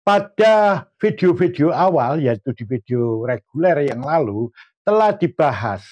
Pada video-video awal, yaitu di video reguler yang lalu, telah dibahas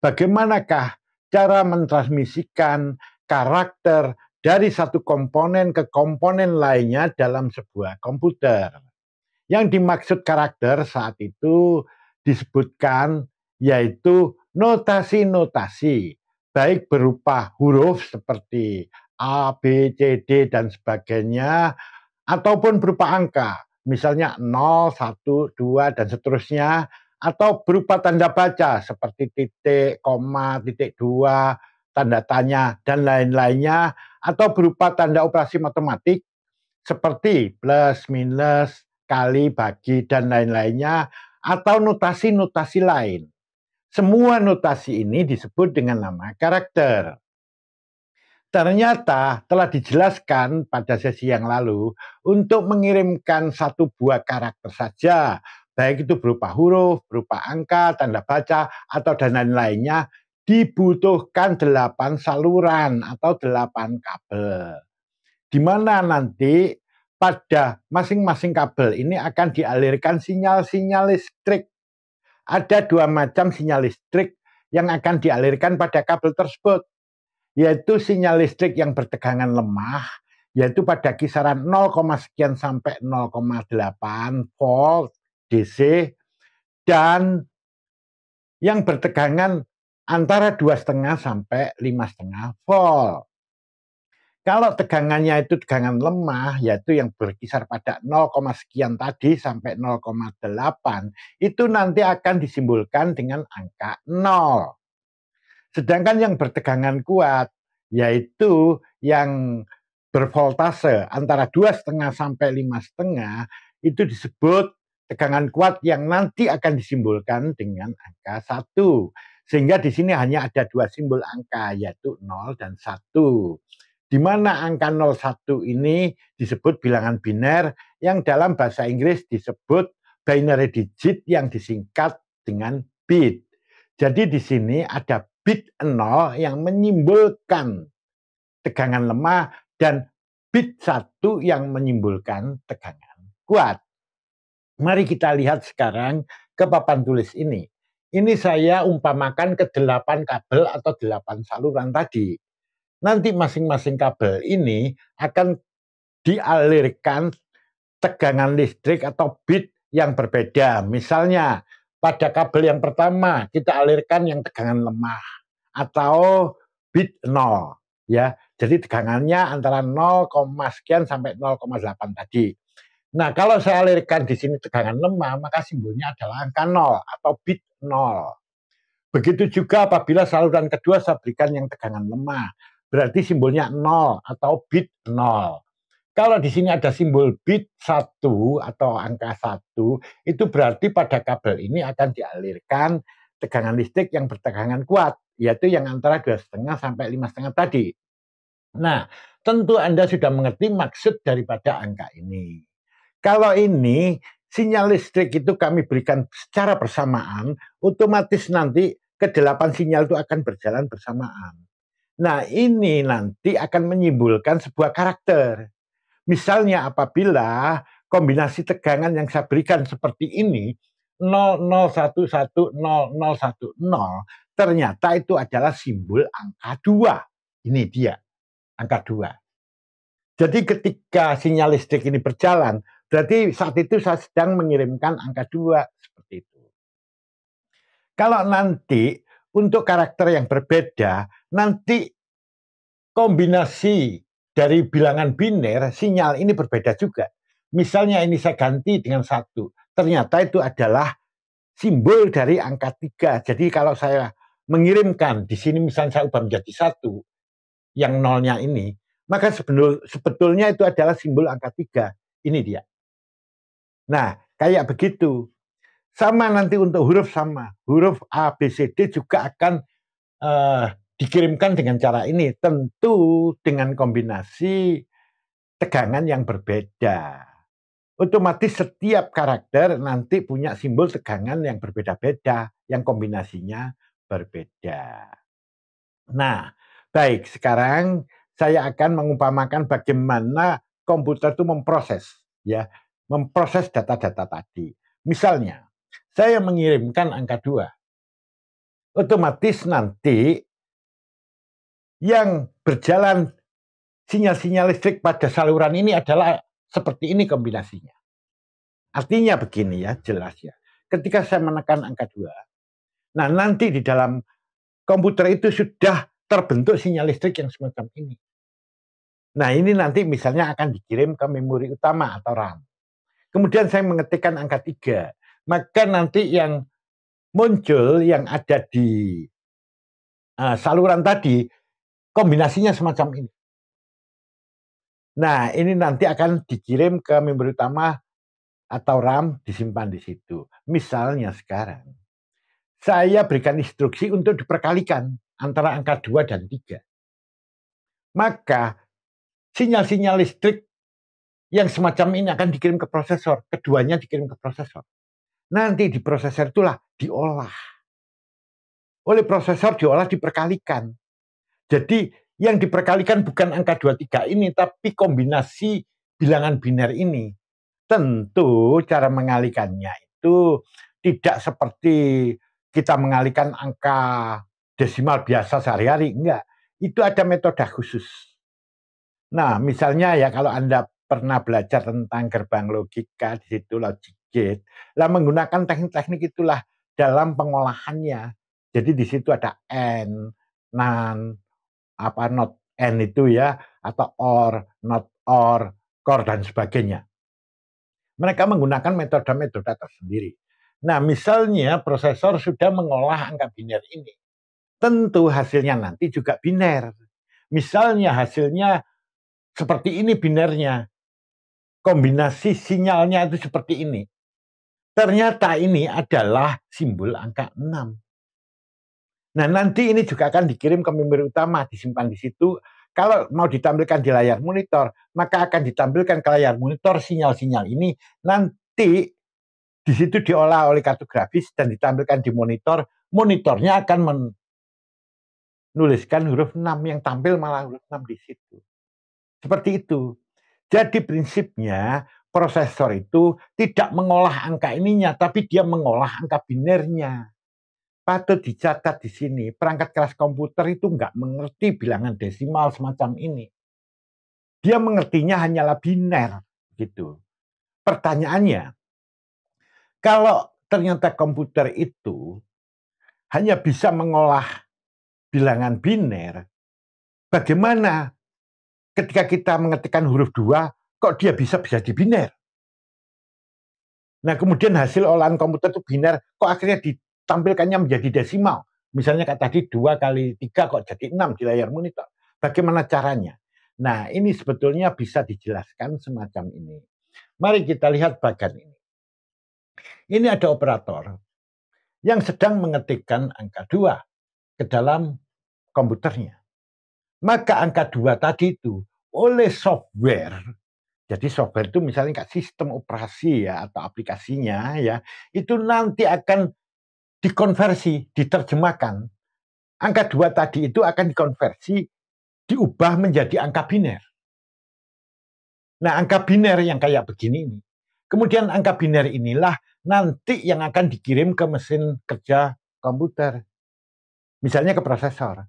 bagaimanakah cara mentransmisikan karakter dari satu komponen ke komponen lainnya dalam sebuah komputer. Yang dimaksud karakter saat itu disebutkan yaitu notasi-notasi, baik berupa huruf seperti A, B, C, D, dan sebagainya, ataupun berupa angka, misalnya 0, 1, 2, dan seterusnya, atau berupa tanda baca seperti titik, koma, titik 2, tanda tanya, dan lain-lainnya, atau berupa tanda operasi matematik seperti plus, minus, kali, bagi, dan lain-lainnya, atau notasi-notasi lain. Semua notasi ini disebut dengan nama karakter. Ternyata telah dijelaskan pada sesi yang lalu untuk mengirimkan satu buah karakter saja, baik itu berupa huruf, berupa angka, tanda baca, atau dan lain-lainnya, dibutuhkan 8 saluran atau 8 kabel. Di mana nanti pada masing-masing kabel ini akan dialirkan sinyal-sinyal listrik. Ada 2 macam sinyal listrik yang akan dialirkan pada kabel tersebut, yaitu sinyal listrik yang bertegangan lemah, yaitu pada kisaran 0, sekian sampai 0,8 volt DC, dan yang bertegangan antara 2,5 sampai 5,5 volt. Kalau tegangannya itu tegangan lemah, yaitu yang berkisar pada 0, sekian tadi sampai 0,8, itu nanti akan disimbolkan dengan angka 0. Sedangkan yang bertegangan kuat, yaitu yang bervoltase antara 2,5 sampai 5,5, itu disebut tegangan kuat yang nanti akan disimbolkan dengan angka 1. Sehingga di sini hanya ada 2 simbol angka, yaitu 0 dan 1. Di mana angka 01 ini disebut bilangan biner yang dalam bahasa Inggris disebut binary digit yang disingkat dengan bit. Jadi di sini ada bit 0 yang menyimbolkan tegangan lemah dan bit 1 yang menyimbolkan tegangan kuat. Mari kita lihat sekarang ke papan tulis ini. Ini saya umpamakan ke 8 kabel atau 8 saluran tadi. Nanti masing-masing kabel ini akan dialirkan tegangan listrik atau bit yang berbeda. Misalnya pada kabel yang pertama kita alirkan yang tegangan lemah atau bit 0 ya. Jadi tegangannya antara 0, sekian sampai 0,8 tadi. Nah, kalau saya alirkan di sini tegangan lemah, maka simbolnya adalah angka 0 atau bit 0. Begitu juga apabila saluran kedua saya berikan yang tegangan lemah, berarti simbolnya 0 atau bit 0. Kalau di sini ada simbol bit 1 atau angka 1, itu berarti pada kabel ini akan dialirkan tegangan listrik yang bertegangan kuat, yaitu yang antara 2,5 sampai 5,5 tadi. Nah, tentu Anda sudah mengerti maksud daripada angka ini. Kalau ini sinyal listrik itu kami berikan secara bersamaan, otomatis nanti ke-8 sinyal itu akan berjalan bersamaan. Nah, ini nanti akan menyimbolkan sebuah karakter. Misalnya apabila kombinasi tegangan yang saya berikan seperti ini, 00110010, ternyata itu adalah simbol angka 2. Ini dia, angka 2. Jadi ketika sinyal listrik ini berjalan, berarti saat itu saya sedang mengirimkan angka 2, seperti itu. Kalau nanti untuk karakter yang berbeda, nanti kombinasi dari bilangan biner, sinyal ini berbeda juga. Misalnya ini saya ganti dengan 1, ternyata itu adalah simbol dari angka 3. Jadi kalau saya mengirimkan di sini misalnya saya ubah menjadi 1, yang nolnya ini, maka sebetulnya itu adalah simbol angka 3. Ini dia. Nah, kayak begitu. Sama nanti untuk huruf sama. Huruf A, B, C, D juga akan dikirimkan dengan cara ini. Tentu dengan kombinasi tegangan yang berbeda. Otomatis setiap karakter nanti punya simbol tegangan yang berbeda-beda, yang kombinasinya berbeda. Nah, baik, sekarang saya akan mengumpamakan bagaimana komputer itu memproses ya memproses data-data tadi. Misalnya, saya mengirimkan angka 2. Otomatis nanti yang berjalan sinyal-sinyal listrik pada saluran ini adalah seperti ini kombinasinya. Artinya begini ya, jelas ya. Ketika saya menekan angka 2, nah nanti di dalam komputer itu sudah terbentuk sinyal listrik yang semacam ini. Nah ini nanti misalnya akan dikirim ke memori utama atau RAM. Kemudian saya mengetikkan angka 3, maka nanti yang muncul yang ada di saluran tadi, kombinasinya semacam ini. Nah ini nanti akan dikirim ke memori utama atau RAM, disimpan di situ. Misalnya sekarang, saya berikan instruksi untuk diperkalikan antara angka 2 dan 3. Maka sinyal-sinyal listrik yang semacam ini akan dikirim ke prosesor. Keduanya dikirim ke prosesor. Nanti di prosesor itulah diolah. Oleh prosesor diolah diperkalikan. Jadi yang diperkalikan bukan angka 2, 3 ini, tapi kombinasi bilangan biner ini. Tentu cara mengalikannya itu tidak seperti kita mengalihkan angka desimal biasa sehari-hari. Enggak. Itu ada metode khusus. Nah, misalnya ya kalau Anda pernah belajar tentang gerbang logika, di situ logic gate, lah menggunakan teknik-teknik itulah dalam pengolahannya. Jadi di situ ada AND, NAND, not AND itu ya, atau OR, not OR, CORE, dan sebagainya. Mereka menggunakan metode-metode tersendiri. Nah, misalnya prosesor sudah mengolah angka biner ini. Tentu hasilnya nanti juga biner. Misalnya hasilnya seperti ini binernya. Kombinasi sinyalnya itu seperti ini. Ternyata ini adalah simbol angka 6. Nah, nanti ini juga akan dikirim ke memori utama, disimpan di situ. Kalau mau ditampilkan di layar monitor, maka akan ditampilkan ke layar monitor sinyal-sinyal ini. Nanti di situ diolah oleh kartu grafis dan ditampilkan di monitor. Monitornya akan menuliskan huruf 6, yang tampil malah huruf 6 di situ. Seperti itu. Jadi prinsipnya prosesor itu tidak mengolah angka ininya, tapi dia mengolah angka binernya. Patut dicatat di sini, perangkat keras komputer itu nggak mengerti bilangan desimal semacam ini. Dia mengertinya hanyalah biner, gitu. Pertanyaannya, kalau ternyata komputer itu hanya bisa mengolah bilangan biner, bagaimana ketika kita mengetikkan huruf 2, kok dia bisa di biner? Nah, kemudian hasil olahan komputer itu biner, kok akhirnya ditampilkannya menjadi desimal. Misalnya kayak tadi 2 kali 3 kok jadi 6 di layar monitor. Bagaimana caranya? Nah, ini sebetulnya bisa dijelaskan semacam ini. Mari kita lihat bagian ini. Ini ada operator yang sedang mengetikkan angka 2 ke dalam komputernya. Maka angka 2 tadi itu oleh software, jadi software itu misalnya kayak sistem operasi ya atau aplikasinya ya, itu nanti akan dikonversi, diterjemahkan. Angka 2 tadi itu akan dikonversi, diubah menjadi angka biner. Nah, angka biner yang kayak begini ini. Kemudian angka biner inilah nanti yang akan dikirim ke mesin kerja komputer. Misalnya ke prosesor.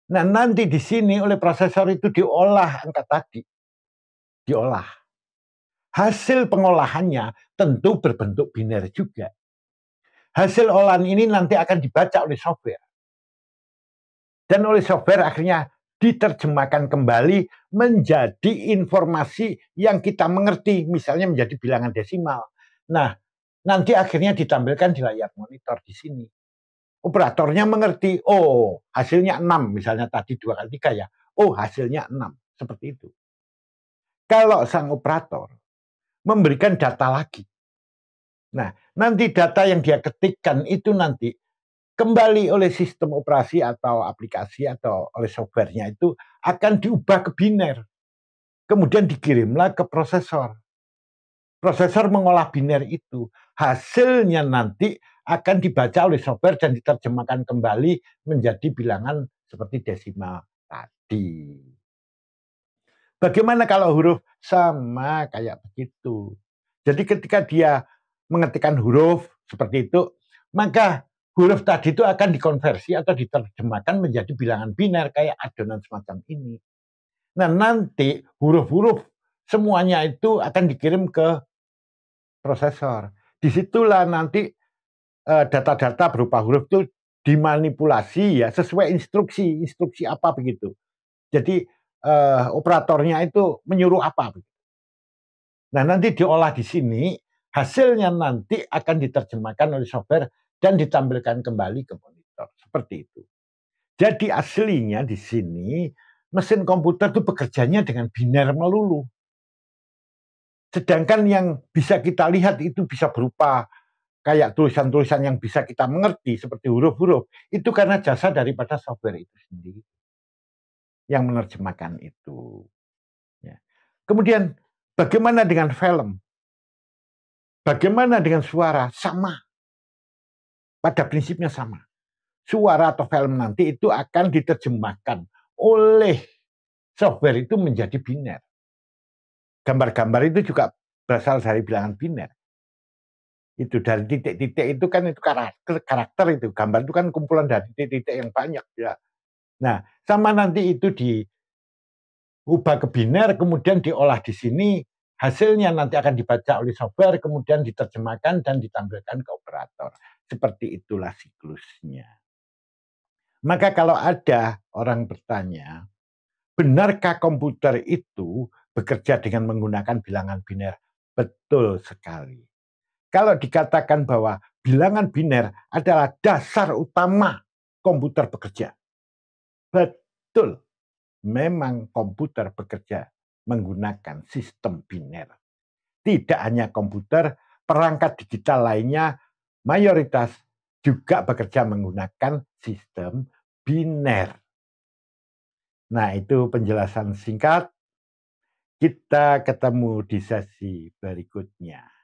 Nah, nanti di sini oleh prosesor itu diolah angka tadi. Diolah. Hasil pengolahannya tentu berbentuk biner juga. Hasil olahan ini nanti akan dibaca oleh software. Dan oleh software akhirnya diterjemahkan kembali menjadi informasi yang kita mengerti, misalnya menjadi bilangan desimal. Nah, nanti akhirnya ditampilkan di layar monitor di sini. Operatornya mengerti, oh hasilnya 6, misalnya tadi 2 kali 3 ya. Oh hasilnya 6, seperti itu. Kalau sang operator memberikan data lagi, nah nanti data yang dia ketikkan itu nanti kembali oleh sistem operasi atau aplikasi atau oleh softwarenya itu akan diubah ke biner. Kemudian dikirimlah ke prosesor. Prosesor mengolah biner itu. Hasilnya nanti akan dibaca oleh software dan diterjemahkan kembali menjadi bilangan seperti desimal tadi. Bagaimana kalau huruf sama kayak begitu? Jadi ketika dia mengetikkan huruf seperti itu, maka huruf tadi itu akan dikonversi atau diterjemahkan menjadi bilangan biner kayak adonan semacam ini. Nah, nanti huruf-huruf semuanya itu akan dikirim ke prosesor. Disitulah nanti data-data berupa huruf itu dimanipulasi ya sesuai instruksi apa begitu. Jadi operatornya itu menyuruh apa. Nah, nanti diolah di sini, hasilnya nanti akan diterjemahkan oleh software dan ditampilkan kembali ke monitor. Seperti itu. Jadi aslinya di sini mesin komputer itu bekerjanya dengan biner melulu. Sedangkan yang bisa kita lihat itu bisa berupa kayak tulisan-tulisan yang bisa kita mengerti seperti huruf-huruf, itu karena jasa daripada software itu sendiri yang menerjemahkan itu. Ya. Kemudian bagaimana dengan film? Bagaimana dengan suara? Sama. Pada prinsipnya sama. Suara atau film nanti itu akan diterjemahkan oleh software itu menjadi biner. Gambar-gambar itu juga berasal dari bilangan biner. Itu dari titik-titik itu kan itu karakter itu. Gambar itu kan kumpulan dari titik-titik yang banyak ya. Nah, sama nanti itu diubah ke biner, kemudian diolah di sini, hasilnya nanti akan dibaca oleh software, kemudian diterjemahkan dan ditampilkan ke operator. Seperti itulah siklusnya. Maka kalau ada orang bertanya, benarkah komputer itu bekerja dengan menggunakan bilangan biner? Betul sekali. Kalau dikatakan bahwa bilangan biner adalah dasar utama komputer bekerja. Betul. Memang komputer bekerja menggunakan sistem biner. Tidak hanya komputer, perangkat digital lainnya mayoritas juga bekerja menggunakan sistem biner. Nah, itu penjelasan singkat. Kita ketemu di sesi berikutnya.